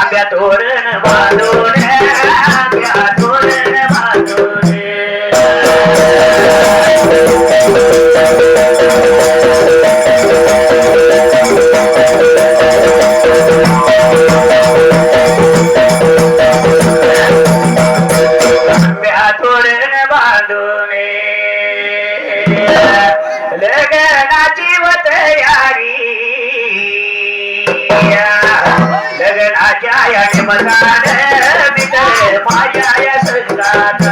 आंब्या तोरण बांधून आंब्या तोरण बांधून आंब्या तोरण बांधून लग्नाची तयारी लग्नाच्या या निमतान बितर माझ्या या संघात